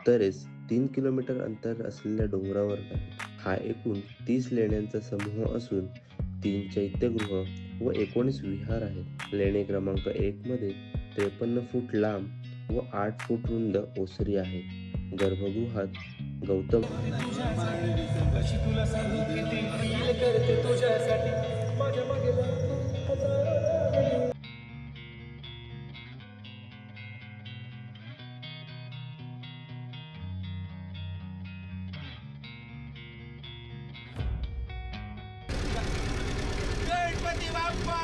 उत्तरेस 3 किलोमीटर अंतर असलेल्या डोंगरावर आहे. हा एकूण 30 लेण्यांचा समूह असून 3 चैत्यगृह व 19 विहार आहेत. लेणी क्रमांक 1 मध्ये 53 फूट लांब व 8 फूट रुंद ओसरी आहे. गर्भगृहात गौतम गणपती बाप्पा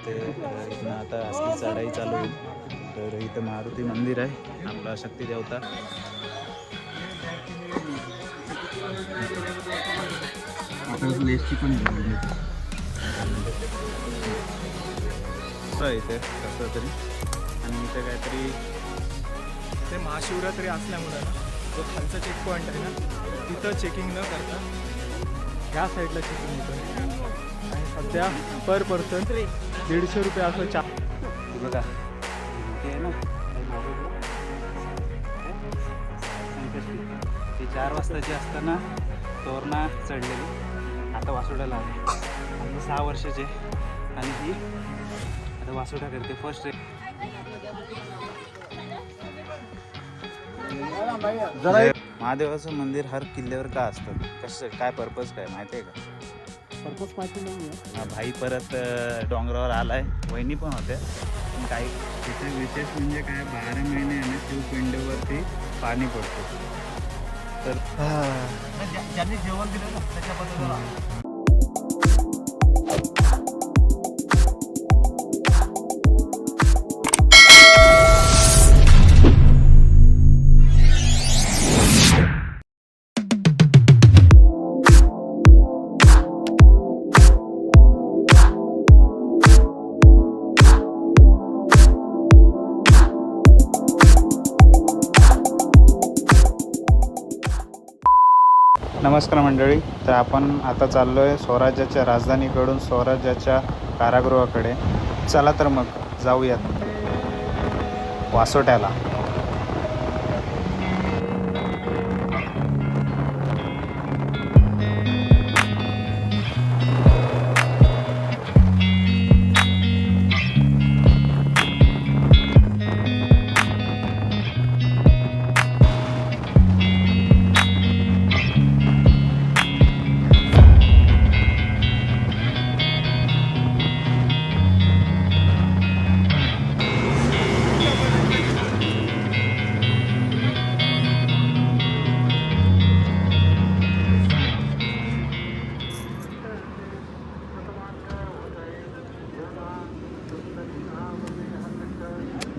ते इथनं आता असली चढाई चालू होईल. तर इथं मारुती मंदिर आहे, आपला शक्ती देवता. इथे कसं तरी आणि इथे काहीतरी ते महाशिवरात्री असल्यामुळे ना जो खालचा चेक पॉईंट आहे ना तिथं चेकिंग न करता ह्या साईडला चेकिंग होतं आणि सध्या पर पर्सन 150 रुपये असं बघा ते आहे ना ती 4 वाजताची असताना तोरणा चढलेली, आता वासोड्याला आली. 6 वर्षाचे आणि ही आता वासोडा करते फर्स्ट. महादेवाचं मंदिर हर किल्ल्यावर का असतं, कसं काय पर्पज काय माहिती आहे का? पर्पज माहिती नाही आहे. भाई परत डोंगरावर आलाय, वहिनी पण होत्या. पण काही तिथे विशेष म्हणजे काय 12 महिने आहे ना शिवपिंडवरती पाणी पडतो. तर ज्यांनी जेवण दिलं ना त्याच्याबद्दल नमस्कार मंडळी. तर आपण आता चाललो आहे स्वराज्याच्या राजधानीकडून स्वराज्याच्या कारागृहाकडे. चला तर मग जाऊयात वासोट्याला.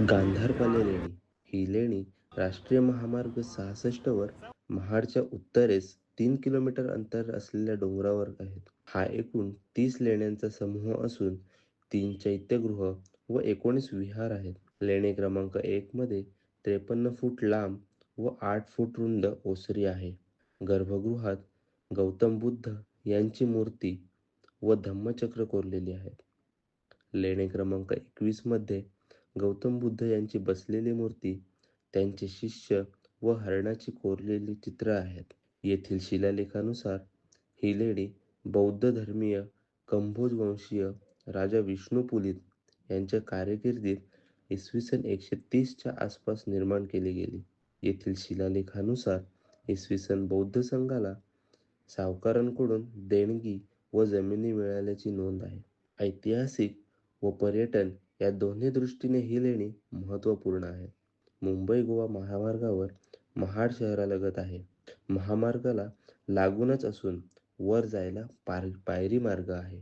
गांधारपाले लेणी ही लेणी राष्ट्रीय महामार्ग 66 वर महाडच्या उत्तरेस 3 किलोमीटर अंतर असलेल्या डोंगरावर आहेत. हा एकूण 30 लेण्यांचा समूह असून 3 चैत्यगृह व 19 विहार आहेत. लेणी क्रमांक 1 मध्ये 53 फूट लांब व 8 फूट रुंद ओसरी आहे. गर्भगृहात गौतम बुद्ध यांची मूर्ती व धम्मचक्र कोरलेली आहेत. लेणी क्रमांक 21 मध्ये गौतम बुद्ध यांची बसलेली मूर्ती, त्यांचे शिष्य व हरणाची कोरलेली चित्र आहेत. येथील शिलालेखानुसार ही लेणी बौद्ध धर्मीय कंबोज वंशीय राजा विष्णुपुलित यांच्या कारकिर्दीत इसवी सन 130च्या आसपास निर्माण केली गेली. येथील शिलालेखानुसार इसवी सन बौद्ध संघाला सावकारांकडून देणगी व जमिनी मिळाल्याची नोंद आहे. ऐतिहासिक व पर्यटन या दोन्ही दृष्टीने ही लेणी महत्त्वपूर्ण आहे. मुंबई गोवा महामार्गावर महाड शहरालगत आहे. महामार्गाला लागूनच असून वर जायला पायरी मार्ग आहे.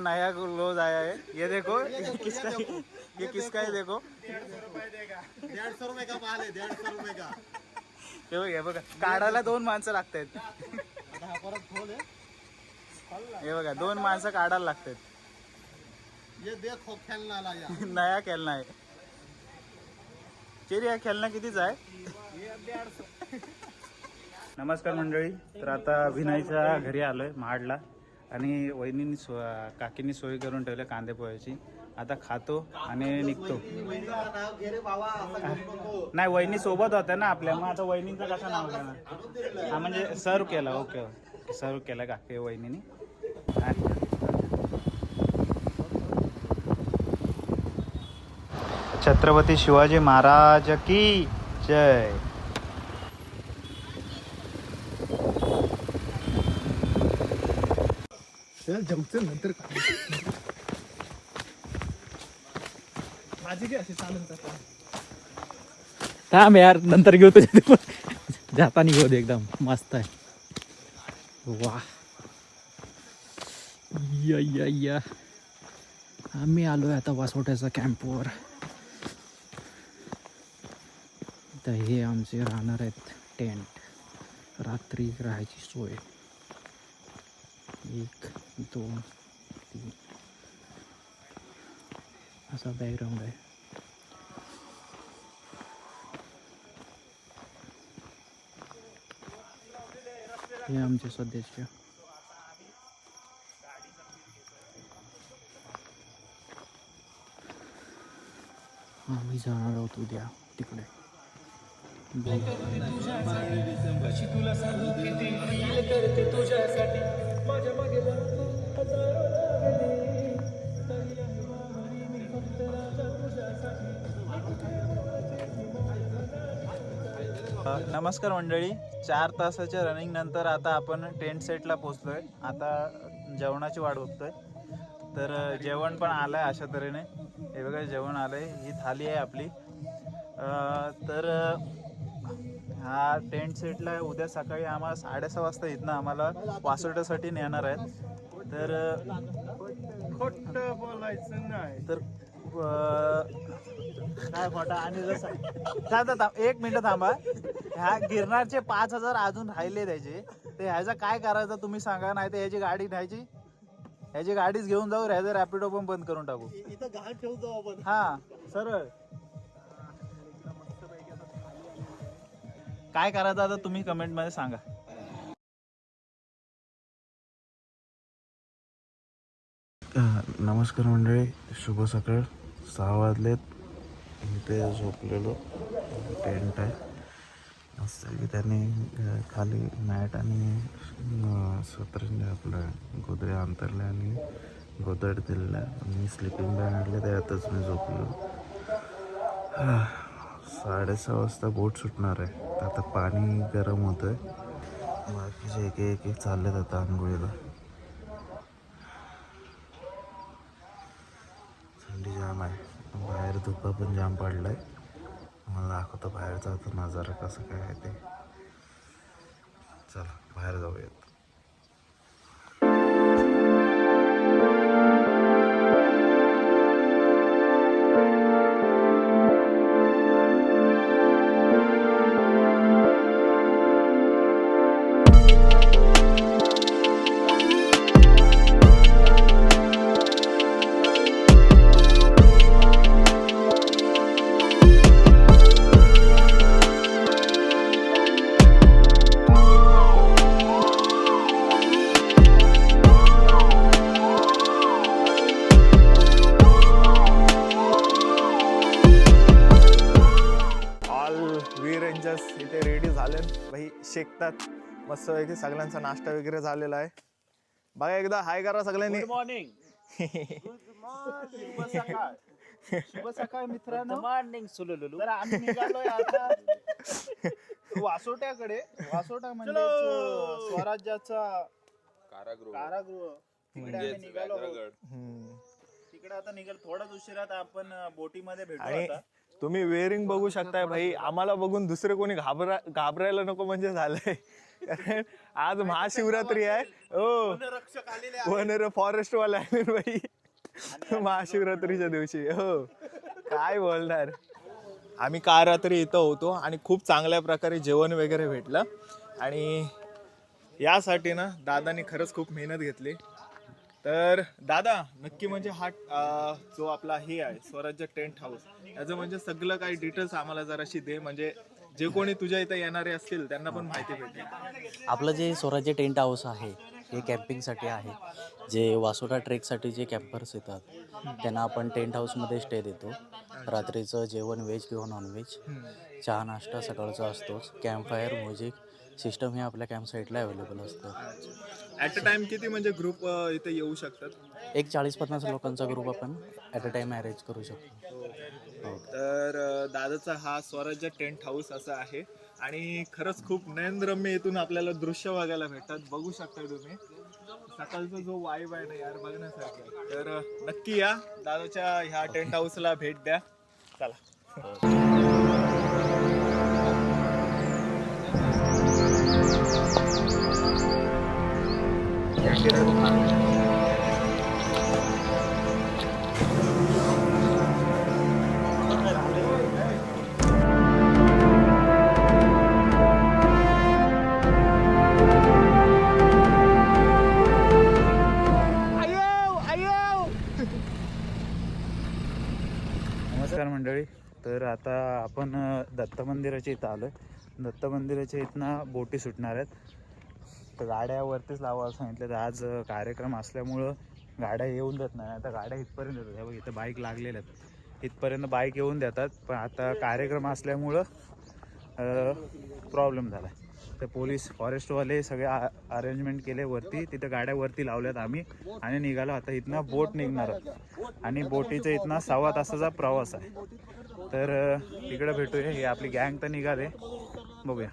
नया क्लोज आया है, ये देखो किसका, ये किसका है देखो. 150 रुपये का माल आहे 150 रुपये का. हे बघा काढायला 2 माणसं लागतात. आता हा परत खोल आहे. हे बघा 2 माणसं काढायला लागतात. ये देखो खेलना लाया. नया खेळणं आहे. चेरी हा खेळणं कितीच आहे? नमस्कार मंडळी. तर आता विनयच्या घरी आलोय महाडला आणि वहिनींनी काकींनी सोय करून ठेवल्या कांदे पोह्याची. आता खातो आणि निघतो. नाही वहिनी सोबत होत्या ना आपल्या, मग आता वहिनींचं कसं नाव घेणार? हा म्हणजे सर्व केला. ओके सर्व केला काकी वहिनीनी. छत्रपती शिवाजी महाराज की जय. जमचं नंतर माझी काय अशी चालून थांब यार, नंतर घेऊ तुझ्या जातानी घेऊ दे. एकदम मस्त आहे. वा या आम्ही आलोय आता वासोट्याच्या कॅम्पवर. तर हे आमचे राहणार आहेत टेंट. रात्री राहायची सोय. 1 2 3 असा बॅकग्राऊंड आहे. हे आमचे सदस्य. आम्ही जाणार आहोत उद्या तिकडे. नमस्कार मंडळी. 4 तासाच्या रनिंग नंतर आता आपण टेंट सेटला पोचलोय. आता जेवणाची वाट बघतोय. तर जेवण पण आलंय अशा तऱ्हेने. हे बघा जेवण आलंय. ही थाली आहे आपली. तर हा टेंट सेटला उद्या सकाळी आम्हाला 6:30 वाजता इथनं आम्हाला वासोट्यासाठी नेणार आहेत. तर खोटं बोलायचं नाही. तर काय खोटा. आणि जसं थांबा 1 मिनिट थांबा. ह्या गिरनारचे 5,000 अजून राहिले त्याचे. ते ह्याचा काय करायचं तुम्ही सांगा. नाही तर ह्याची गाडी न्यायची, ह्याची गाडीच घेऊन जाऊ. ह्याचं रॅपिडो पण बंद करून टाकू. इथं घाण ठेवतो आपण. हा सरळ काय करायचं आता तुम्ही कमेंट मध्ये सांगा. नमस्कार मंडळी, शुभ सकाळ. 6 वाजलेत. इथे झोपलेलो. टेंट आहे मस्त. त्यांनी खाली मॅट आणि सतरंज आपलं गोदरे अंतरले आणि गोदड दिलेलं. आणि स्लिपिंग बॅग आणले, त्यातच मी झोपलो. 6:30 वाजता बोट सुटणार आहे. आता पाणी गरम होतं आहे. बाकीचे एक चाललेत आता आंघोळीला. थंडी जाम आहे. बाहेर धुकं पण जाम पडलं आहे. मला दाखवतो बाहेरचा आता नजारा कसं काय आहे ते. चला बाहेर जाऊयात. इथे रेडी झाले भाई. शेकतात मस्त पैकी. सगळ्यांचा नाश्ता वगैरे झालेला आहे. बघा एकदा हाय करा सगळ्यांनी. Good morning. शुभ सकाळ. शुभ सकाळ मित्रांनो. मॉर्निंग सुलुलुलु. तर आम्ही निघालोय आता वासोट्याकडे. वासोटा म्हणजे स्वराज्याचा कारागृह. तिकडे आम्ही निघालो. तिकडे आता निघाल. थोडाच उशिरात आपण बोटीमध्ये भेटू. आता तुम्ही वेअरिंग बघू शकताय भाई. आम्हाला बघून दुसरे कोणी घाबरायला नको म्हणजे झालंय. कारण आज महाशिवरात्री आहे. ओ वन फॉरेस्ट वाला आहे बाई महाशिवरात्रीच्या दिवशी. हो काय बोलणार. आम्ही काल रात्री इथं होतो आणि खूप चांगल्या प्रकारे जेवण वगैरे भेटलं आणि यासाठी ना दादानी खरंच खूप मेहनत घेतली. तर दादा नक्की म्हणजे हा जो आपला हे आहे स्वराज्य टेंट हाऊस याचं म्हणजे सगळं काही डिटेल्स आम्हाला जराशी दे, म्हणजे जे कोणी तुझ्या इथं येणारे असतील त्यांना पण माहिती भेटेल. आपलं जे स्वराज्य टेंट हाऊस आहे हे कॅम्पिंगसाठी आहे. जे वासोटा ट्रेकसाठी जे कॅम्पर्स येतात त्यांना आपण टेंट हाऊसमध्ये स्टे देतो. रात्रीचं जेवण व्हेज किंवा नॉनव्हेज, चहा नाश्ता सकाळचा असतोच. कॅम्पफायर म्युझिक सिस्टम हे आपल्या कॅम्प साईटला अवेलेबल असतं. ॲट अ टाइम किती म्हणजे ग्रुप इथे येऊ शकतात? एक 40-50 लोकांचा ग्रुप आपण ॲट अ टाइम अरेंज करू शकतो. तर दादाचा हा स्वराज्य टेंट हाऊस असा आहे आणि खरंच खूप नयनरम्य इथून आपल्याला दृश्य बघायला भेटतात. बघू शकता तुम्ही सकाळचा जो वाईब आहे ना यार बघण्यासारखा. तर नक्की या दादाच्या ह्या टेंट हाऊसला भेट द्या. चला. नमस्कार मंडळी. तर आता आपण दत्त मंदिराच्या इथं आलो आहे. दत्त मंदिराच्या इथनं बोटी सुटणार आहेत. तर गाड्या वरतीच लावायला सांगितलं. तर आज कार्यक्रम असल्यामुळं गाड्या येऊन देत नाही. आता गाड्या इथपर्यंत येतात. हे बघ इथं बाईक लागलेल्या आहेत. इथपर्यंत बाईक येऊन देतात, पण आता कार्यक्रम असल्यामुळं प्रॉब्लेम झाला. तर पोलीस फॉरेस्टवाले सगळे अरेंजमेंट केले वरती. तिथं गाड्या वरती लावल्यात आम्ही आणि निघालो. आता इथनं बोट निघणार आणि बोटीचं इथनं 1.25 तासाचा प्रवास आहे. तर इकडं भेटूया. हे आपली गँग तर निघाले, बघूया.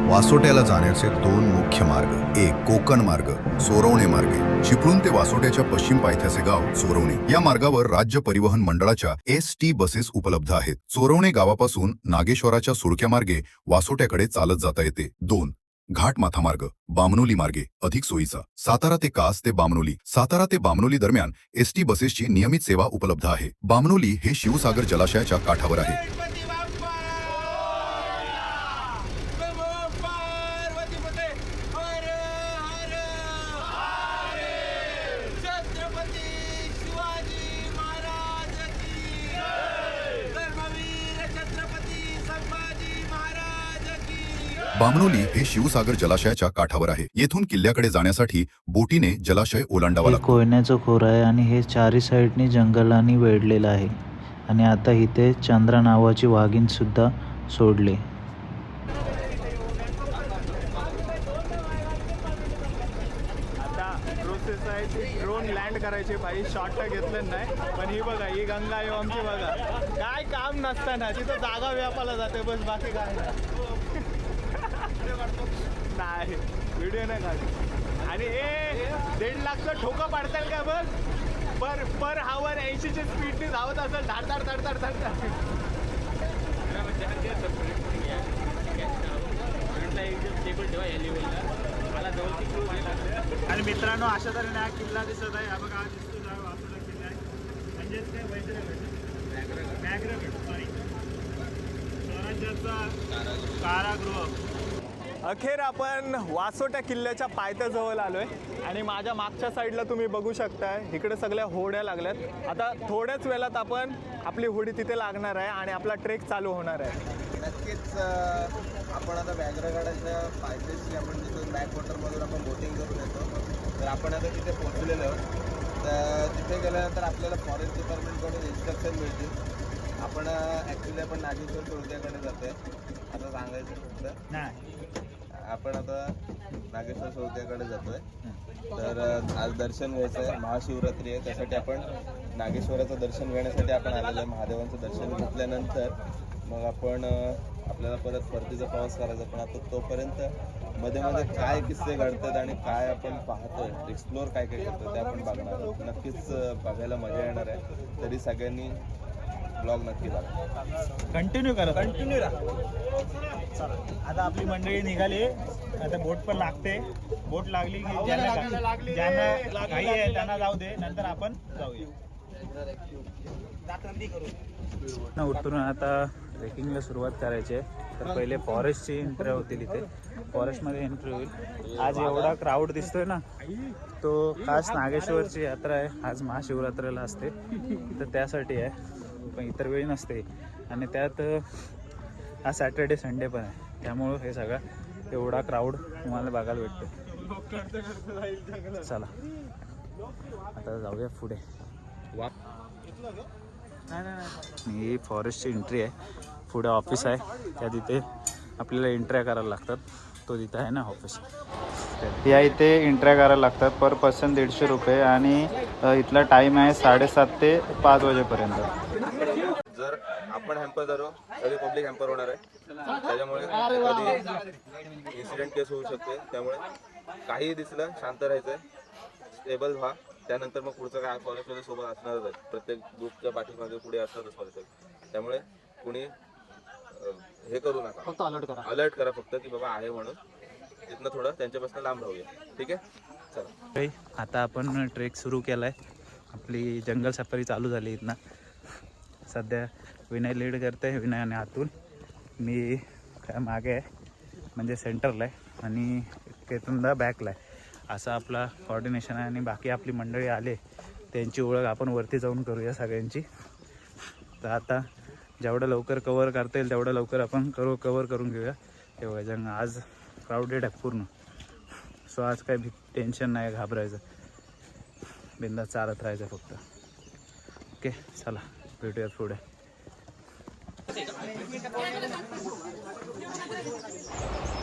वासोट्याला जाण्याचे 2 मुख्य मार्ग. एक कोकण मार्ग, सोरवणे मार्गे. चिपळूण ते वासोट्याच्या पश्चिम पायथ्याचे गाव सोरवणे. या मार्गावर राज्य परिवहन मंडळाच्या ST बसेस उपलब्ध आहेत. सोरवणे गावापासून नागेश्वराच्या सुळक्या मार्गे वासोट्याकडे चालत जाता येते. 2 घाटमाथा मार्ग, बामनोली मार्गे, अधिक सोयीचा. सातारा ते कास ते बामनोली. सातारा ते बामनोली दरम्यान ST बसेसची नियमित सेवा उपलब्ध आहे. बामनोली हे शिवसागर जलाशयाच्या काठावर आहे. बामनोली हे शिवसागर जलाशयाच्या काठावर आहे. येथून किल्ल्याकडे जाण्यासाठी बोटीने जलाशय ओलांडावा लागतो. कोयन्याचं खोर आहे आणि हे चारी साईडनी जंगलांनी वेढलेलं आहे. आणि आता इथे चंद्रा नावाची वाघीण सुद्धा सोडले. आता प्रोसेस आहे ती ड्रोन लँड करायची पाहिजे. शॉट तर घेतलं नाही, पण ही बघा ही गंगा आहे आमची. बघा काय काम नसताना तिथं जागा व्यापाला जाते बस, बाकी काय नाही. व्हिडिओ नाही काढ. आणि हे 1.5 लाखचं ठोकं पाडताल का बघ. पर हावर 80च्या स्पीडने धावत असेल. धाड धाड धाड धाड धाड धाड. आणि मित्रांनो अशा तऱ्हेने हा किल्ला दिसत आहे. हा बघा हा दिसतो वासोटा किल्ला आहे. म्हणजेच काय व्याघ्रगड, सॉरी, स्वराज्याचा कारागृह. अखेर आपण वासोटा किल्ल्याच्या पायथ्याजवळ आलोय आणि माझ्या मागच्या साईडला तुम्ही बघू शकताय इकडे सगळ्या होड्या लागल्यात. आता थोड्याच वेळात आपण आपली होडी तिथे लागणार आहे आणि आपला ट्रेक चालू होणार आहे. नक्कीच आपण आता व्याघ्रगडाच्या पायथ्याशी आपण तिथून बॅकवॉटरमधून आपण बोटिंग करून येतो. तर आपण आता तिथे पोहोचलेलो आहोत. तर तिथे गेल्यानंतर आपल्याला फॉरेस्ट डिपार्टमेंटकडून इन्स्ट्रक्शन मिळतील. आपण ॲक्च्युली आपण नागेश्वर सोळक्याकडे जातोय. आता सांगायचं फक्त नाही, आपण आता नागेश्वर सोळक्याकडे जातोय. तर आज दर्शन घ्यायचं आहे. महाशिवरात्री आहे, त्यासाठी आपण नागेश्वराचं दर्शन घेण्यासाठी आपण आलेलं आहे. महादेवांचं दर्शन घेतल्यानंतर मग आपण आपल्याला परत परतीचा प्रवास करायचा. पण आता तोपर्यंत मध्ये मध्ये काय किस्से घडतात आणि काय आपण पाहतोय, एक्सप्लोअर काय काय करतो ते आपण बघणार आहोत. नक्कीच बघायला मजा येणार आहे. तरी सगळ्यांनी ब्लॉग नक्की बघा. कंटिन्यू करा. चला आता आपली मंडळी निघाली. आता बोट पण लागते. बोट लागली की ज्यांना घाई आहे त्यांना जाऊ दे, नंतर आपण जाऊया. उतरून आता ट्रेकिंगला सुरुवात करायची आहे. तर पहिले फॉरेस्टची एंट्री होतील इथे. फॉरेस्टमध्ये एंट्री होईल. आज एवढा क्राऊड दिसतोय ना, तो खास नागेश्वरची यात्रा आहे. आज महाशिवरात्रीला असते, तर त्यासाठी आहे, पण इतर वेळी नसते. आणि त्यात आज सॅटर्डे संडे पण आहे, त्यामुळं हे सगळं एवढा क्राऊड तुम्हाला बघायला भेटतो. चला आता जाऊया पुढे. ही फॉरेस्टची एंट्री आहे. पुढे ऑफिस आहे, त्या तिथे आपल्याला एंट्र्या करायला लागतात. तो तिथं आहे ना ऑफिस, या इथे एंट्र्या करायला लागतात. पर पर्सन 150 रुपये. आणि इथला टाईम आहे 7:30 ते 5 वाजेपर्यंत. जर आपण हॅम्पर धरू तरी पब्लिक हॅम्पर होणार आहे, त्याच्यामुळे कधी इन्सिडेंट केस होऊ शकते. त्यामुळे काही दिसलं शांत राहायचं, स्टेबल व्हा. त्यानंतर मग पुढचं काय फॉरेस्टमध्ये सोबत असणारच आहे. प्रत्येक ग्रुपच्या पाठीमागे पुढे असणारच फॉरेस्ट. त्यामुळे कुणी हे करू नका, फक्त अलर्ट करा फक्त की बाबा आहे म्हणून. तिथनं थोडं त्यांच्यापासून लांब राहूया. ठीक आहे, चला. आता आपण ट्रेक सुरू केला आहे. आपली जंगल सफारी चालू झाली इथनं. सध्या विनय लीड करते आहे. विनयाने आतून, मी काय मागे आहे म्हणजे सेंटरला आहे, आणि केतुंदा बॅकला आहे. असा आपला कॉर्डिनेशन आहे. आणि बाकी आपली मंडळी आले, त्यांची ओळख आपण वरती जाऊन करूया सगळ्यांची. तर आता जेवढं लवकर कवर करता येईल तेवढं लवकर आपण कवर करून घेऊया. तेव्हा जंग आज क्राऊडेड आहे पूर्ण. सो आज काही टेन्शन नाही, घाबरायचं, बिंदास चालत राहायचं फक्त. ओके, चला भेटूयात पुढे.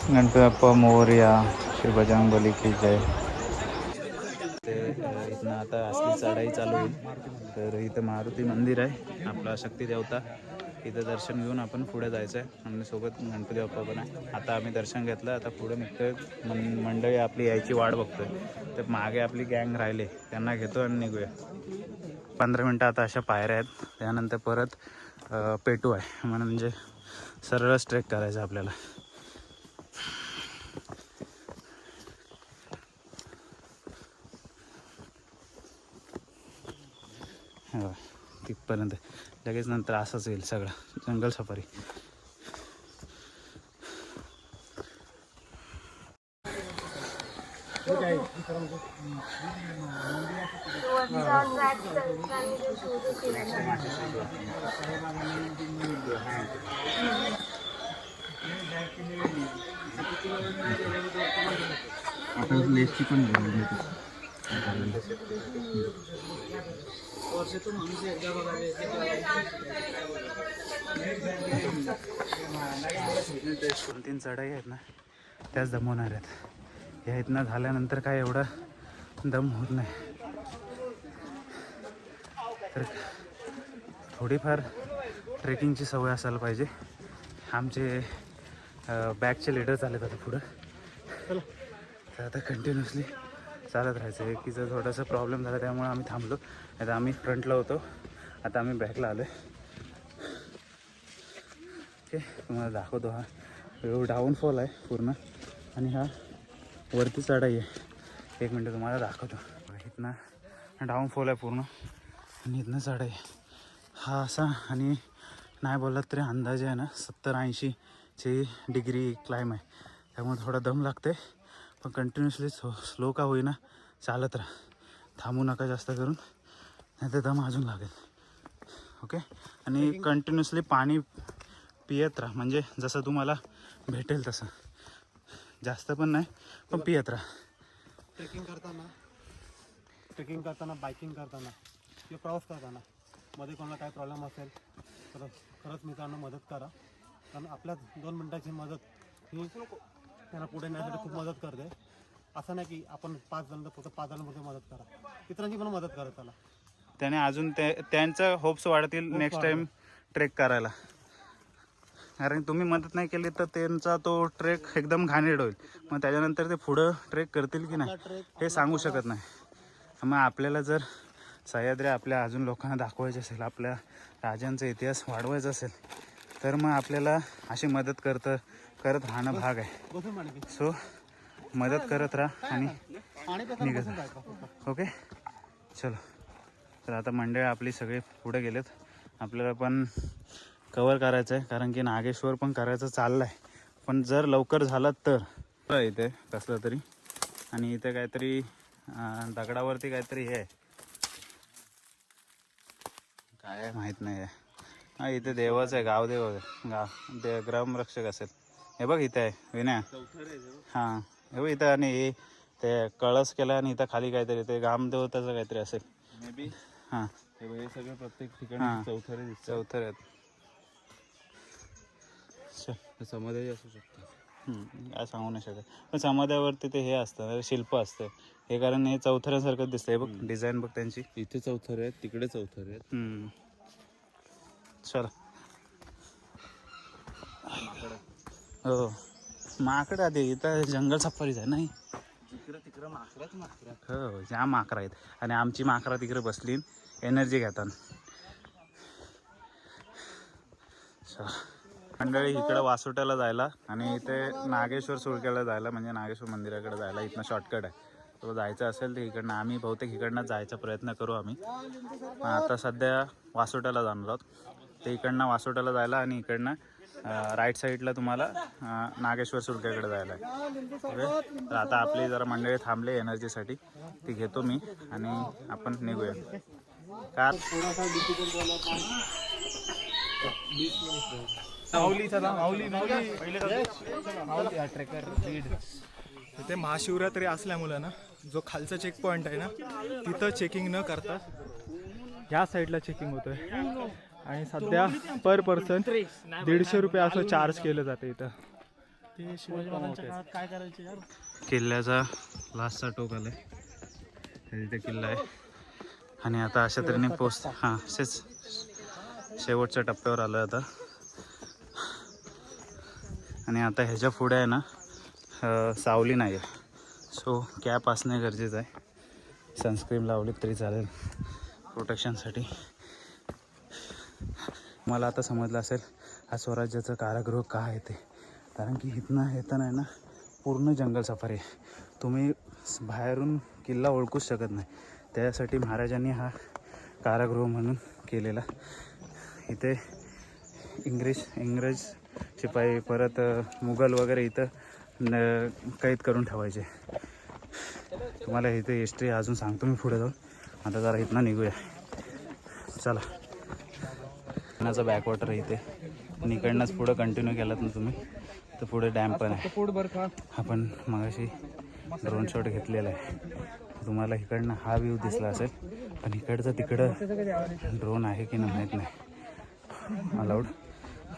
गणपती बाप्पा मोरया, श्री बजरंगबली की जय. ते इथनं आता असली चढाई चालू होईल. तर इथं मारुती मंदिर आहे, आपला शक्ती देवता. इथं दर्शन घेऊन आपण पुढे जायचं आहे. आणि सोबत गणपती बाप्पा पण आहे. आता आम्ही दर्शन घेतलं, आता पुढे निघतोय. मंडळी आपली यायची वाट बघतोय. तर मागे आपली गँग राहिले, त्यांना घेतो आणि निघूया. 15 मिनटं आता अशा पायऱ्या आहेत. त्यानंतर परत पेटू आहे, म्हणजे सरळच ट्रेक करायचं आपल्याला. हो, तिथपर्यंत लगेच नंतर असंच येईल सगळं जंगल सफारी. लेसची पण तीन चढाई आहेत ना, त्याच दमवणार आहेत. या इथनं झाल्यानंतर काय एवढा दम होत नाही. तर थोडीफार ट्रेकिंगची सवय असायला पाहिजे. आमचे बॅकचे लीडर चालत आता पुढं. तर आता कंटिन्युअसली चालत राहायचं. एकीचा थोडासा प्रॉब्लेम झाला त्यामुळे आम्ही थांबलो. आता आम्ही फ्रंटला होतो, आता आम्ही बॅकला आलो आहे. ओके, तुम्हाला दाखवतो. हा डाऊनफॉल आहे पूर्ण, आणि हा वरती चढाई आहे. 1 मिनटं तुम्हाला दाखवतो. इथनं डाऊनफॉल आहे पूर्ण, आणि इथनं चढाई आहे. हा असा, आणि नाही बोललात तरी अंदाजे आहे ना 70-80 डिग्री क्लाइम आहे. त्यामुळे थोडा दम लागते. पण कंटिन्युअसली स्लो का होईना चालत राहा, थांबू नका जास्त करून, नाही तर दम अजून लागेल. ओके, आणि कंटिन्युअसली पाणी पियत राहा, म्हणजे जसं तुम्हाला भेटेल तसं. जास्त पण नाही, पण पियत राहा. ट्रेकिंग करताना बाईकिंग करताना किंवा प्रवास करताना मध्ये कोणाला काय प्रॉब्लेम असेल तर खरंच मित्रांनो मदत करा. कारण आपल्या 2 मिनटाची मदत ही त्यांना पुढे नेण्यासाठी खूप मदत करते. असं नाही की आपण 5 जणांपुरतं मदत करा, इतरांची पण मदत करा त्याला. त्याने अजून त्यांचं होप्स वाढतील नेक्स्ट टाइम ट्रेक करायला. कारण तुम्ही मदत नाही केली तर त्यांचा तो ट्रेक एकदम घाणेरड होईल. मग त्याच्यानंतर ते पुढं ट्रेक करतील की नाही हे सांगू शकत नाही. मग आपल्याला जर सह्याद्री आपल्या अजून लोकांना दाखवायचे असेल, आपल्या राजांचा इतिहास वाढवायचा असेल तर मग आपल्याला अशी मदत करत राहणं भाग आहे. सो मदत करत राहा आणि निघत राहा. ओके चलो. तर आता मंडळ आपली सगळे पुढे गेलेत. आपल्याला पण कवर करायचं आहे कारण की नागेश्वर पण करायचं चाललं आहे. पण जर लवकर झालं तर इथे कसलं तरी आणि इथे काहीतरी दगडावरती काहीतरी हे आहे काय माहीत नाही आहे. हा इथे देवाचं आहे, गावदेव आहे, ग्रामरक्षक असेल. हे बघ इथे आहे विनय. हां हे बघ इथं आणि हे ते कळस केला आणि इथं खाली काहीतरी ते ग्रामदेवताचं काहीतरी असेल मे बी. हां हे सगळे प्रत्येक ठिकाणी चौथरे चौथर आहेत. समाधी असू शकतात. काय सांगू नाही शकत. पण समाध्यावरती ते हे असतं शिल्प असतं हे कारण हे चौथऱ्यासारखं दिसतंय बघ. डिझाईन बघ त्यांची. इथे चौथरे आहेत, तिकडे चौथरे आहेत. चल हो माकडं आधी इथं जंगल सफारीच आहे नाही. तिकडं माकराच हो ज्या माकरं आहेत आणि आमची माकरं तिकडे बसली एनर्जी घेतात. मंडळी इकडं वासोट्याला जायला आणि इथे नागेश्वर सुळक्याला जायला म्हणजे नागेश्वर मंदिराकडे जायला इथनं शॉर्टकट आहे. तो जायचं असेल तर इकडनं आम्ही बहुतेक इकडनं जायचा प्रयत्न करू आम्ही. आता सध्या वासोट्याला जाणार आहोत. ते इकडनं वासोट्याला जायला आणि इकडनं राईट साईडला तुम्हाला नागेश्वर सुळक्याकडे जायला आहे. ओके तर आता आपली जरा मंडळी थांबले एनर्जीसाठी ती घेतो मी आणि आपण निघूया. कार इथे महाशिवरात्री असल्यामुळं ना जो खालचा चेक पॉईंट आहे ना तिथं चेकिंग न करता ह्या साईडला चेकिंग होतंय आणि सध्या पर पर्सन 150 रुपये असं चार्ज केलं जातं इथं. ते शिवाजी महाराजांच्या काळात काय करायचे यार. किल्ल्याचा लास्टचा टोक आलाय. तिथे किल्ला आहे आणि आता अशा तऱ्हेने हां शेवटच्या टप्प्यावर आलो आता. आणि आता ह्याच्या पुढे आहे ना सावली नाही आहे. सो कॅप असणे गरजेचं आहे. सनस्क्रीन लावली तरी चालेल प्रोटेक्शनसाठी. मला आता समजलं असेल हा स्वराज्याचं कारागृह का आहे ते. कारण की इथनं येताना आहे ना पूर्ण जंगल सफारी आहे. तुम्ही बाहेरून किल्ला ओळखूच शकत नाही. त्यासाठी महाराजांनी हा कारागृह म्हणून केलेला. इथे इंग्रज शिपाई परत मुघल वगैरे इथं कैद करून ठेवायचे. तुम्हाला इथे हिस्ट्री अजून सांगतो मी पुढे जाऊन. आता जरा इथनं निघूया चला. पाण्याचा बॅकवॉटर आहे इथे आणि इकडनंच पुढं कंटिन्यू केलात ना तुम्ही तर पुढे डॅम पण आहे. आपण मगाशी ड्रोन शॉट घेतलेला आहे. तुम्हाला इकडनं हा व्ह्यू दिसला असेल पण इकडचं तिकडं ड्रोन आहे की नाही माहीत नाही. अलाउड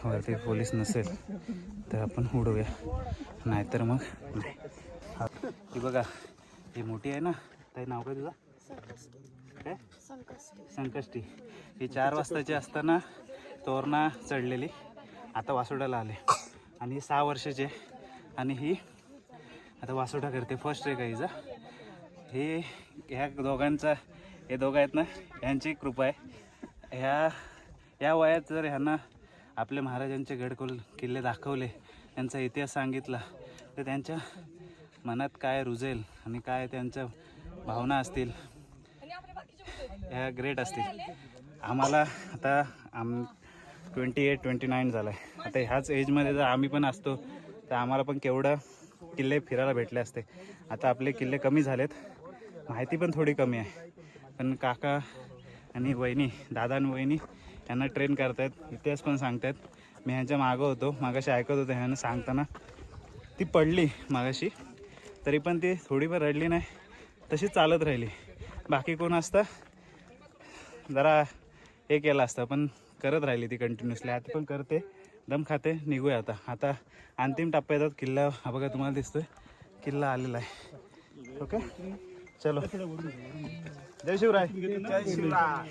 वरती पोलीस नसेल तर आपण उडवूया नाहीतर मग नाही. ही बघा ही मोठी आहे ना ताई. नाव काय तुझं काय. संकष्टी. ही 4 वाजताची असताना तोरणा चढलेली. आता वासोट्याला आले आणि 6 वर्षाचे आणि ही आता वासोटा करते. फर्स्ट ट्रेक आहे हिचा. हे ह्या दोघांचा हे दोघं आहेत ना यांची कृपा आहे. या वयात जर ह्यांना आपले महाराजांचे गड किल्ले दाखवले त्यांचा इतिहास सांगितला तर त्यांच्या मनात काय रुजेल आणि काय त्यांच्या भावना असतील ह्या ग्रेट असतील. आम्हाला आता 28-29 झालं आहे. आता ह्याच एजमध्ये जर आम्ही पण असतो तर आम्हाला पण केवढं किल्ले फिरायला भेटले असते. आता आपले किल्ले कमी झालेत, माहिती पण थोडी कमी आहे. पण काका आणि वहिनी दादा आणि वहिनी यांना ट्रेन करतायत, इतिहास पण सांगतायत. मी ह्यांच्या मागं होतो, मागाशी ऐकत होतो ह्यांना सांगताना. ती पडली मागाशी तरी पण ती थोडी पण रडली नाही, तशी चालत राहिली. बाकी कोण असतं जरा हे केलं असतं, पण करत राहिली ती कंटिन्युअसली. आता पण करते, दम खाते, निघूया आता. आता अंतिम टप्प्यात येतात. किल्ला हा बघा तुम्हाला दिसतोय, किल्ला आलेला आहे. ओके चलो, जय शिवराय. जय शिवराय.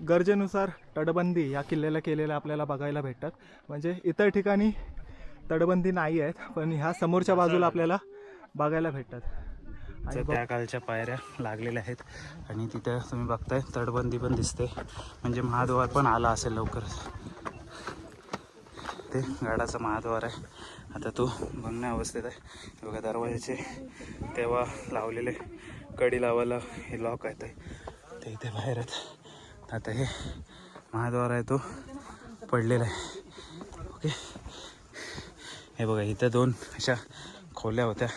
गरजेनुसार तटबंदी या किल्ल्याला केलेल्या आपल्याला बघायला भेटतात. म्हणजे इतर ठिकाणी तटबंदी नाही आहेत, पण ह्या समोरच्या बाजूला आपल्याला बघायला भेटतात. आणि त्या खालच्या पायऱ्या लागलेल्या आहेत आणि तिथं तुम्ही बघताय तटबंदी पण दिसते, म्हणजे महाद्वार पण आला असेल लवकरच. ते गाडाचा महाद्वार आहे. आता तो भंगण्या अवस्थेत आहे. हे बघा दरवाजाचे तेव्हा लावलेले कडी लावायला हे लॉक आहेत ते इथे बाहेर आहेत. आता हे महाद्वार आहे तो पडलेला आहे. ओके, हे बघा इथं 2 अशा खोल्या होत्या,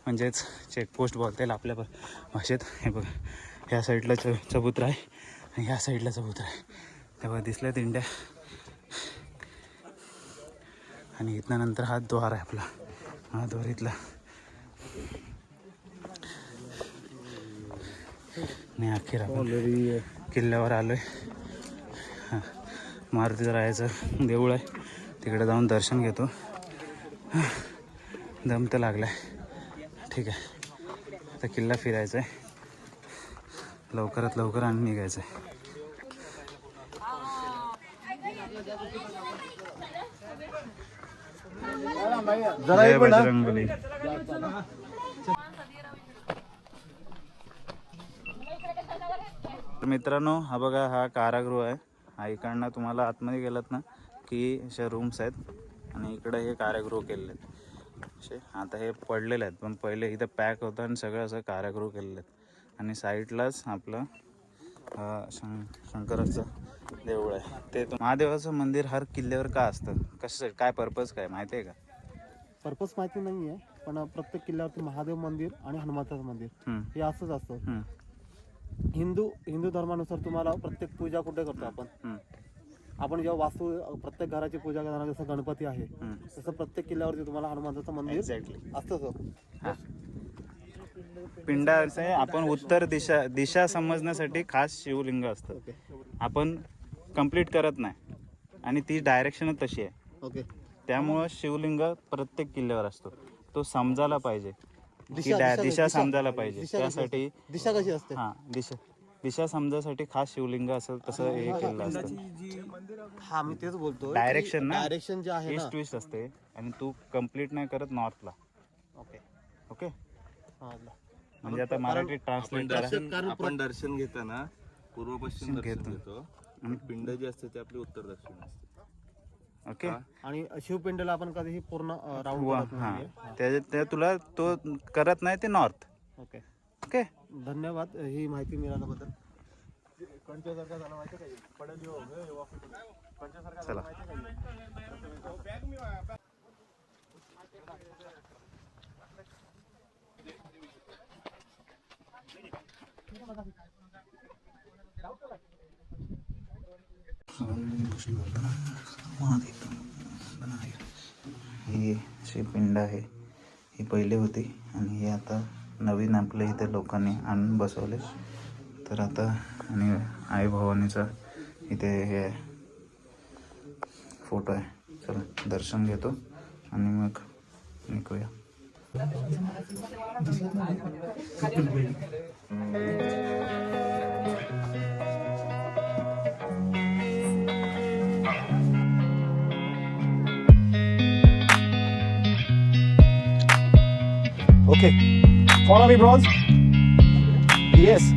म्हणजेच चेकपोस्ट बोलता येईल आपल्या भाषेत. हे बघा ह्या साईडला चबुतरा आहे आणि ह्या साईडला चबुतरा आहे. तेव्हा दिसल्या दिंड्या आणि इथनं नंतर हा द्वार आहे आपला महाद्वार इथला. आणि अखेर आपण किल्ल्यावर आलो आहे. हां, मारुती रायाचं देऊळ आहे, तिकडे जाऊन दर्शन घेतो. दम तर लागला आहे. ठीक आहे, आता किल्ला फिरायचा आहे लवकरात लवकर आणि निघायचं आहे. जय बजरंगबली. मित्रांनो, हा बघा हा कारागृह आहे. हा इकडनं तुम्हाला आतमध्ये गेलात ना की अशा रूम्स आहेत आणि इकडे हे कारागृह केलेले आहेत असे. आता हे पडलेले आहेत, पण पहिले इथं पॅक होतं आणि सगळं असं कारागृह केलेलं आहेत. आणि साईडलाच आपलं शंकराचं देऊळ आहे. ते महादेवाचं मंदिर हर किल्ल्यावर का असतं, कसं काय पर्पज काय माहिती आहे का? पर्पज माहिती नाही आहे, पण प्रत्येक किल्ल्यावरती महादेव मंदिर आणि हनुमंताचं मंदिर हे असंच असतं. हिंदू धर्मानुसार तुम्हाला प्रत्येक पूजा कुठे करतो आपण जेव्हा प्रत्येक घराची पूजा करताना जसं गणपती आहे तसं प्रत्येक किल्ल्यावरती तुम्हाला हनुमंताचं मंदिर असतं. पिंडाचे आपण उत्तर दिशा समजण्यासाठी खास शिवलिंग असतं. आपण कंप्लीट करत नाही आणि ती डायरेक्शनच तशी आहे. ओके, त्यामुळं शिवलिंग प्रत्येक किल्ल्यावर असतो. तो समजायला पाहिजे, दिशा समजायला पाहिजे. त्यासाठी दिशा कशी असते? हां, दिशा समजायसाठी खास शिवलिंग असेल तसं हे केलं असतं. हा, मी तेच बोलतो. डायरेक्शन ना, डायरेक्शन जे आहे ईस्ट वेस्ट असते आणि तू कंप्लीट नाही करत नॉर्थला. ओके, म्हणजे आता मराठी ट्रान्सलेट करा. आपण दर्शन घेताना पूर्व पश्चिम दर्शन घेतो आणि पिंड जी असते ती आपली उत्तर दक्षिण असते. ओके, आणि शिवपिंडला आपण कधीही पूर्ण राऊंड त्या तुला तो करत नाही ते नॉर्थ. ओके, ओके, धन्यवाद ही माहिती मिळाल्याबद्दल. चला. ही अशी पिंड आहे, ही पहिले होती आणि हे आता नवीन आपल्या इथे लोकांनी आणून बसवले. तर आता आणि आई भवानीचा इथे हे फोटो आहे. चला दर्शन घेतो आणि मग निघूया. Okay, follow me brows. Yes,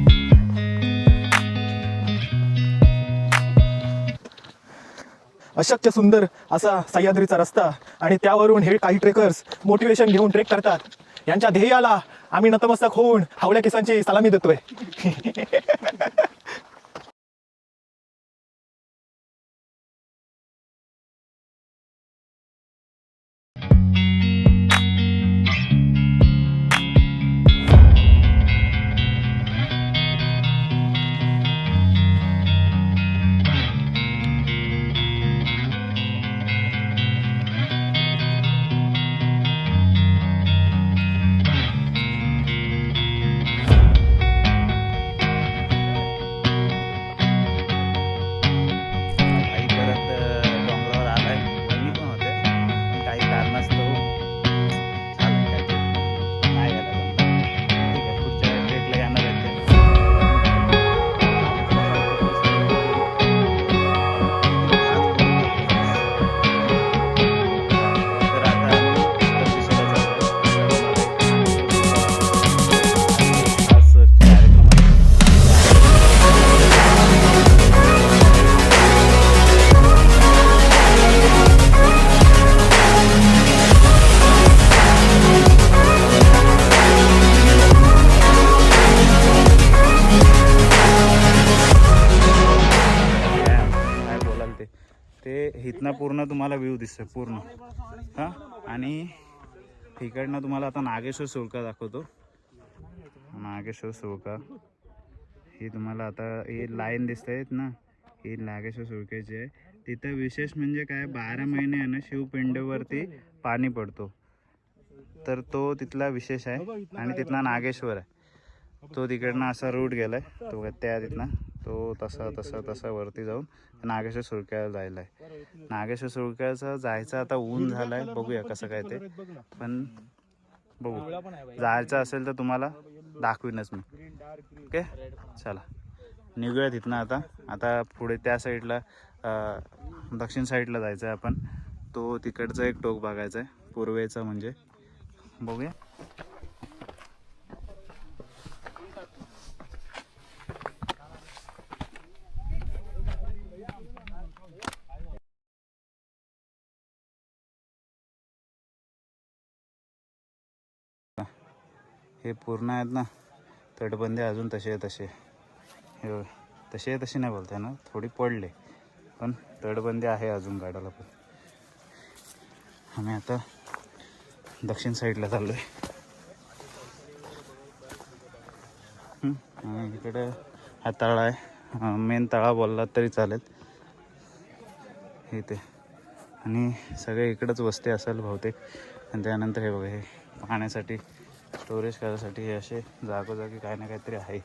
अशक्य सुंदर असा सह्याद्रीचा रस्ता आणि त्यावरून हे काही ट्रेकर्स मोटिवेशन घेऊन ट्रेक करतात. यांच्या ध्येयाला आम्ही नतमस्तक होऊन हावल्या केसांची सलामी देतोय. इथनं पूर्ण तुम्हाला व्ह्यू दिसतोय पूर्ण. हां, आणि इकडनं तुम्हाला आता नागेश्वर सुळका दाखवतो. नागेश्वर सुळका ही तुम्हाला आता ही लाईन दिसते ना, ही नागेश्वर सुळक्याची आहे. तिथं विशेष म्हणजे काय, 12 महिने आहे ना शिवपिंडीवरती पाणी पडतो, तर तो तिथला विशेष आहे. आणि तिथनं नागेश्वर आहे, तो तिकडनं असा रूट गेलाय तो त्या तिथनं तो तसा तसा तसा वरती जाऊन नागेश्वर सुळक्याला जायला आहे. नागेश्वर सुळक्याचं जायचं आता ऊन झालाय, बघूया कसं काय ते, पण बघू. जायचं असेल तर तुम्हाला दाखवीनच मी. ओके, चला निघूया तिथनं आता. आता पुढे त्या साईडला दक्षिण साईडला जायचं आहे आपण. तो तिकडचा एक टोक बघायचा आहे, पूर्वेचा म्हणजे. बघूया. हे पूर्ण आहेत ना तटबंदी, अजून तसे तसे हे तसे तसे नाही बोलताय ना, थोडी पडले, पण तटबंदी आहे अजून गाडाला. पण आम्ही आता दक्षिण साईडला चाललो आहे. आणि इकडे हा तळा आहे, मेन तळा बोलला तरी चालेल इथे. आणि सगळे इकडंच वस्ती असेल बहुतेक. आणि त्यानंतर हे बघा, हे पाण्यासाठी स्टोरेज करायसाठी हे असे जागोजागी काही ना काहीतरी आहे.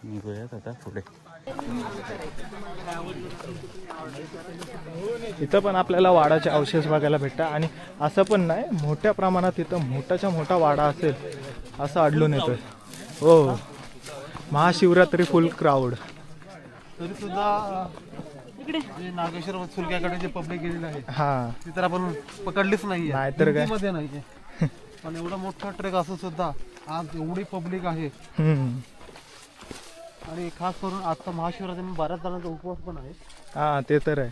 निघूयात आता पुढे. इथं पण आपल्याला वाडाचे अवशेष बघायला भेटतात. आणि असं पण नाही, मोठ्या प्रमाणात इथं मोठाच्या मोठा वाडा असेल असं आढळून येतोय. हो, महाशिवरात्री फुल क्राऊड. तरी सुद्धा नागेश्वर सुळक्याकडे जे पब्लिक गेलेलं आहे हा, ती तर आपण पकडलीच नाहीये, नाहीतर काय. मध्ये नाहीये. पण एवढा मोठा ट्रेक असून सुद्धा आज एवढी पब्लिक आहे. आणि खास करून आता महाशिवरात्री बऱ्याच जणांचा उपवास पण आहे. हा, ते तर आहे.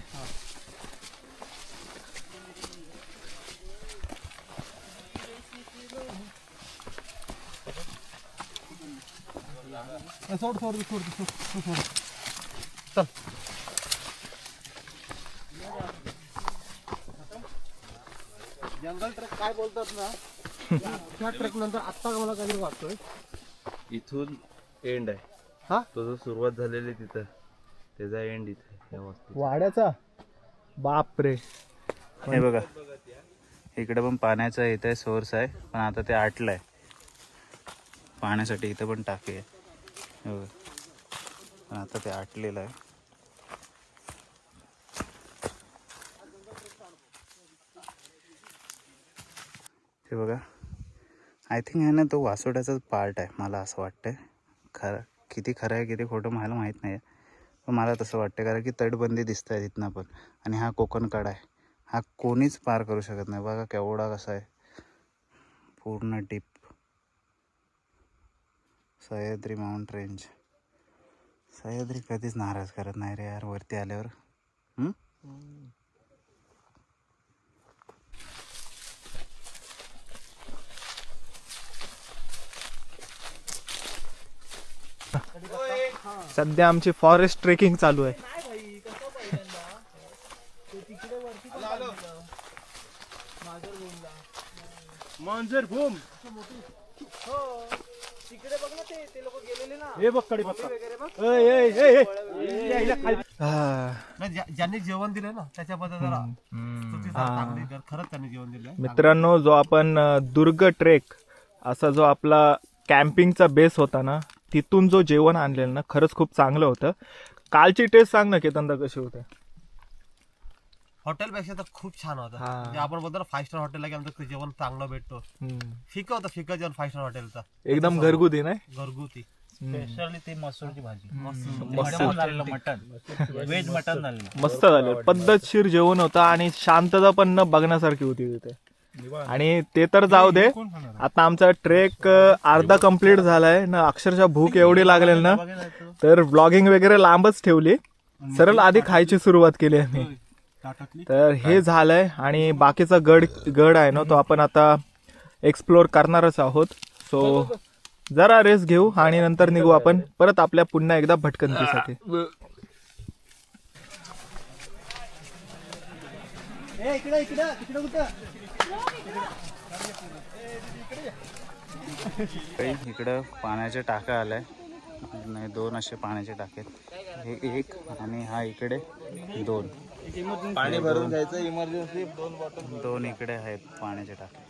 सोड सोड सोड सोड सोड चल. जंगल ट्रेक काय बोलतात ना, त्या ट्रेक नंतर आत्ता मला काहीतरी वाटतोय. इथून एंड आहे. हा, तो जो सुरुवात झालेली तिथं, त्याचा एंड इथे या वस्तीत. वाड्याचा बाप रे. हे बघा, इकडे पण पाण्याचा इथे सोर्स आहे, पण आता ते आटलं आहे पाण्यासाठी. इथं पण टाकी आहे, हे बघा, पण आता ते आटलेलं आहे. हे बघा, आय थिंक आहे ना, तो वासोट्याचाच पार्ट आहे मला असं वाटतंय. किती खरं आहे किती खोटं मला माहीत नाही आहे, पण मला तसं वाटतं. कारण की तटबंदी दिसत आहे तिथनं पण. आणि हा कोकण कडा आहे, हा कोणीच पार करू शकत नाही. बघा केवढा कसा आहे, पूर्ण deep. Sahyadri mount range. Sahyadri कधीच नाराज करत नाही रे यार वरती आल्यावर. सध्या आमची फॉरेस्ट ट्रेकिंग चालू आहे. ज्यांनी जेवण दिलंय ना त्याच्याबद्दल जरा स्तुती चांगली कर. खरंच त्यांनी जेवण दिलंय. मित्रांनो, जो आपण दुर्ग ट्रेक असा जो आपला कॅम्पिंगचा बेस होता ना, तिथून जो जेवण आणलेलं ना, खरंच खूप चांगलं होतं. कालची टेस्ट सांग ना केतनदा, कशी होते? हॉटेलपेक्षा तर खूप छान होतं. म्हणजे आपण बोलतो ना 5 स्टार हॉटेलला की आमचं जेवण चांगलं भेटतो. फिकं होतं, फिकं जेवण 5 स्टार हॉटेलचा. एकदम घरगुती नाही, घरगुती. स्पेशली ती मसूरची भाजी, मटन, व्हेज मटन झालं, मस्त झालं. पद्धतशीर जेवण होतं आणि शांतता पण न बघण्यासारखी होती तिथे. आणि ते तर जाऊ दे, आता आमचा ट्रेक अर्धा कंप्लीट झालाय ना. अक्षरशः भूक एवढी लागलेली ना, तर ब्लॉगिंग वगैरे लांबच ठेवली. सरळ आधी खायची सुरुवात केली आम्ही. तर हे झालंय. आणि बाकीचा गड आहे ना, तो आपण आता एक्सप्लोर करणारच आहोत. सो जरा रेस्ट घेऊ आणि नंतर निघू आपण परत आपल्या पुन्हा एकदा भटकंतीसाठी. इकडं पाण्याचे टाका आलाय, नाही 2 असे पाण्याचे टाके, हे 1 आणि हा इकडे 2. पाणी भरून घ्यायचं इमर्जन्सी 2 बॉटल. 2 इकडे आहेत पाण्याचे टाके.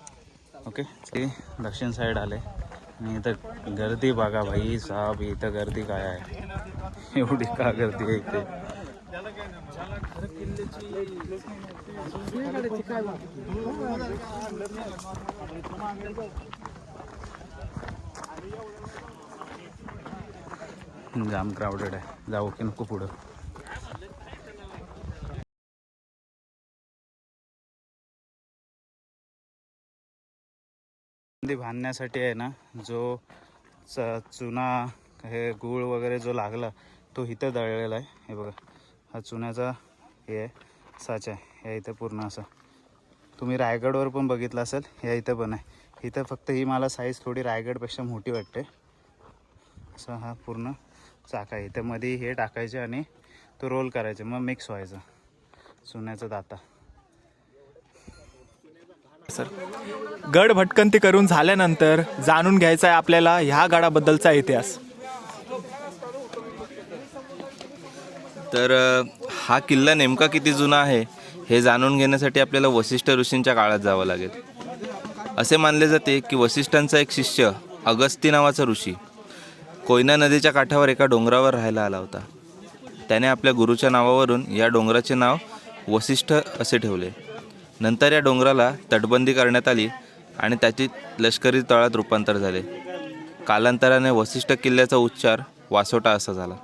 ओके, ते दक्षिण साईड आले आणि इथं गर्दी बघा भाई साहब, इथं गर्दी काय आहे, एवढी का गर्दी आहे इथे. जाम क्राऊडेड आहे, जाऊ की नको पुढं. बांधण्यासाठी आहे ना, जो चुना हे गूळ वगैरे जो लागला तो इथं दळलेला आहे. हे बघा, हा चुन्याचा हे आहे, साचा आहे, या इथं पूर्ण असं. तुम्ही रायगडवर पण बघितलं असेल, या इथं पण आहे. इथं फक्त ही मला साईज थोडी रायगडपेक्षा मोठी वाटते. असं हा पूर्ण चाका आहे, इथं मध्ये हे टाकायचे आणि तो रोल करायचे, मग मिक्स व्हायचं चुन्याचा दाता. गड भटकंती करून झाल्यानंतर जाणून घ्यायचा आहे आपल्याला ह्या गडाबद्दलचा इतिहास. तर हा किल्ला नेमका किती जुना आहे हे जाणून घेण्यासाठी आपल्याला वसिष्ठ ऋषींच्या काळात जावं लागेल. असे मानले जाते की वसिष्ठांचा एक शिष्य अगस्ती नावाचा ऋषी कोयना नदीच्या काठावर एका डोंगरावर राहायला आला होता. त्याने आपल्या गुरुच्या नावावरून या डोंगराचे नाव वसिष्ठ असे ठेवले. नंतर या डोंगराला तटबंदी करण्यात आली आणि त्याची लष्करी तळात रूपांतर झाले. कालांतराने वसिष्ठ किल्ल्याचा उच्चार वासोटा असा झाला.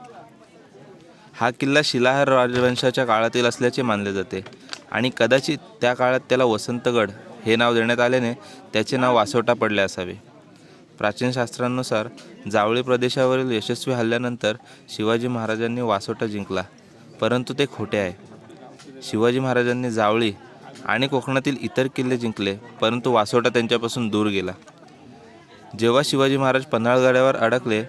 हा किल्ला शिलाहार राजवंशाच्या काळातील असल्याचे मानले जाते आणि कदाचित त्या काळात त्याला वसंतगड हे नाव देण्यात आल्याने त्याचे नाव वासोटा पडले असावे. प्राचीन शास्त्रांनुसार जावळी प्रदेशावरील यशस्वी हल्ल्यानंतर शिवाजी महाराजांनी वासोटा जिंकला, परंतु ते खोटे आहे. शिवाजी महाराजांनी जावळी आणि कोकणातील इतर किल्ले जिंकले, परंतु वासोटा त्यांच्यापासून दूर गेला. जेव्हा शिवाजी महाराज पन्हाळगडावर अडकले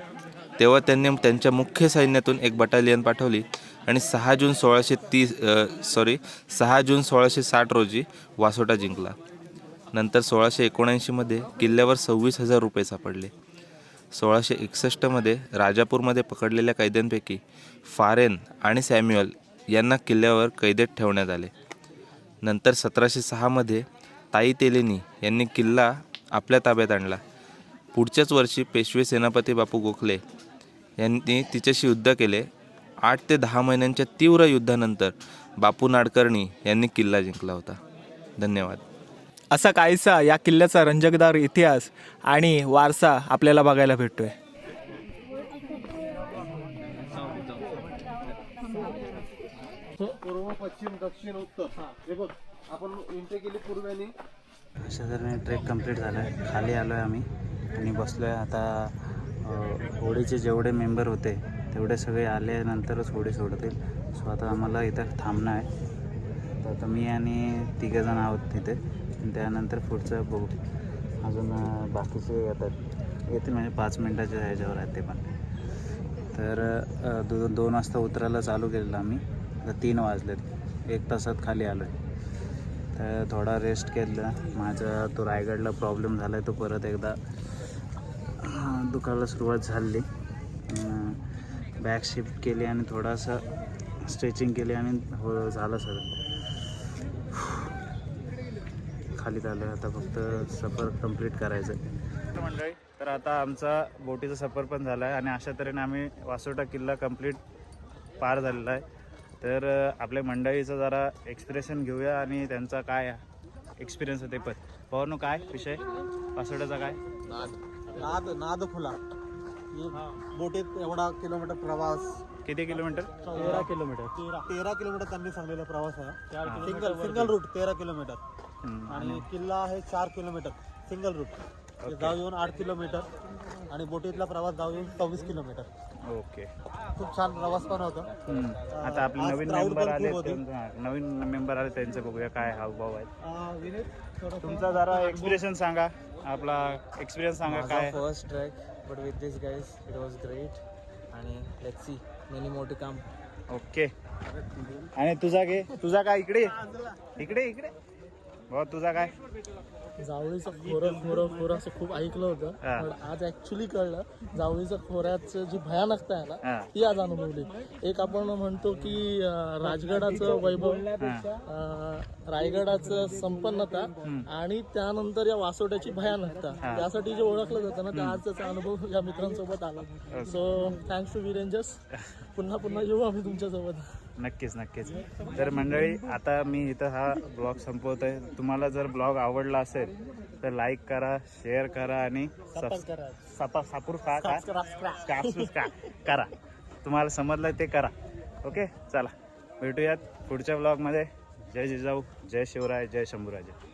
तेव्हा त्यांनी त्यांच्या मुख्य सैन्यातून एक बटालियन पाठवली आणि 6 जून 1660 रोजी वासोटा जिंकला. नंतर 1679मध्ये किल्ल्यावर 26,000 रुपये सापडले. 1661मध्ये राजापूरमध्ये पकडलेल्या कैद्यांपैकी फारेन आणि सॅम्युअल यांना किल्ल्यावर कैदेत ठेवण्यात आले. नंतर 1706मध्ये ताई तेलेनी यांनी किल्ला आपल्या ताब्यात आणला. पुढच्याच वर्षी पेशवे सेनापती बापू गोखले यांनी तिच्याशी युद्ध केले. 8 ते 10 महिन्यांच्या तीव्र युद्धानंतर बापू नाडकर्णी यांनी किल्ला जिंकला होता. धन्यवाद. असा काहीसा या किल्ल्याचा रंजकदार इतिहास आणि वारसा आपल्याला बघायला भेटतोय. पूर्व पश्चिम दक्षिण उत्तर हे बघ आपण एंट्री केली पूर्वेने. अशा तऱ्हेने ट्रेक कंप्लीट झाला आहे. खाली आलो आहे आम्ही आणि बसलो आहे. आता होडीचे जेवढे मेंबर होते तेवढे सगळे आल्यानंतरच होडी सोडतील. सो आता आम्हाला इथं थांबणं आहे. तर आता मी आणि 3 जण आहोत तिथे. त्यानंतर पुढचं बघू. अजून बाकीचे येतील म्हणजे 5 मिनटाच्या ह्याच्यावर आहेत ते पण. तर 2 वाजता उतरायला चालू केलेलं आम्ही. आता 3 वाजलेत. 1 तासात खाली आलो आहे. तर थोडा रेस्ट केला. माझा तो रायगडला प्रॉब्लेम झाला आहे तो परत एकदा दुखायला सुरुवात झाली. बॅक शिफ्ट केली आणि थोडासा स्ट्रेचिंग केली आणि झालं सगळं. खाली आलं. आता फक्त सफर कंप्लीट करायचं आहे मंडळी. तर आता आमचा बोटीचा सफर पण झाला आहे आणि अशा तऱ्हेने आम्ही वासोटा किल्ला कंप्लीट पार झालेला आहे. तर आपल्या मंडळीचं जरा एक्सप्रेशन घेऊया आणि त्यांचा काय एक्सपिरियन्स आहे ते पण. पवनो काय विषय वासोटाचा काय? नाद फुला बोटीत एवढा किलोमीटर प्रवास. किती किलोमीटर? 13 किलोमीटर. 13 किलोमीटर त्यांनी सांगलेला प्रवास आहे. सिंगल रूट 13 किलोमीटर आणि किल्ला आहे 4 किलोमीटर सिंगल रूट. जाऊ येऊन 8 किलोमीटर आणि बोटीतला प्रवास जाऊ येऊन 24 किलोमीटर. ओके, खूप छान प्रवास पण होता. आता आपले नवीन मेंबर आले त्यांचं बघूया काय हावभाव आहेत. तुमचा जरा एक्सपिरियन्स सांगा. आपला एक्सपिरियन्स सांगा काय. First track but with these guys it was great. And let's see many more to come. Okay. आणि तुझा घे, तुझा काय? इकडे इकडे इकडे भाऊ, तुझा काय? जावळीचं खोरं असं खूप ऐकलं होतं, पण आज ऍक्च्युली कळलं जावळीचं खोऱ्याचं जी भयानकता आहे ना ती आज अनुभवली. एक आपण म्हणतो की राजगडाचं वैभव, रायगडाचं संपन्नता आणि त्यानंतर या वासोट्याची भयानकता, त्यासाठी जे ओळखलं जातं ना, त्या आज त्याचा अनुभव या मित्रांसोबत आला. सो थँक्स टू विरेंजर्स. पुन्हा पुन्हा येऊ आम्ही तुमच्यासोबत. नक्कीच नक्कीच. तर मंडळी, आता मी इथं हा ब्लॉग संपवतोय. तुम्हाला जर ब्लॉग आवडला असेल तर लाईक करा, शेअर करा आणि करा. तुम्हाला समजलं ते करा. ओके, चला भेटूयात पुढच्या ब्लॉगमध्ये. जय जिजाऊ, जय शिवराय, जय शंभूराजे.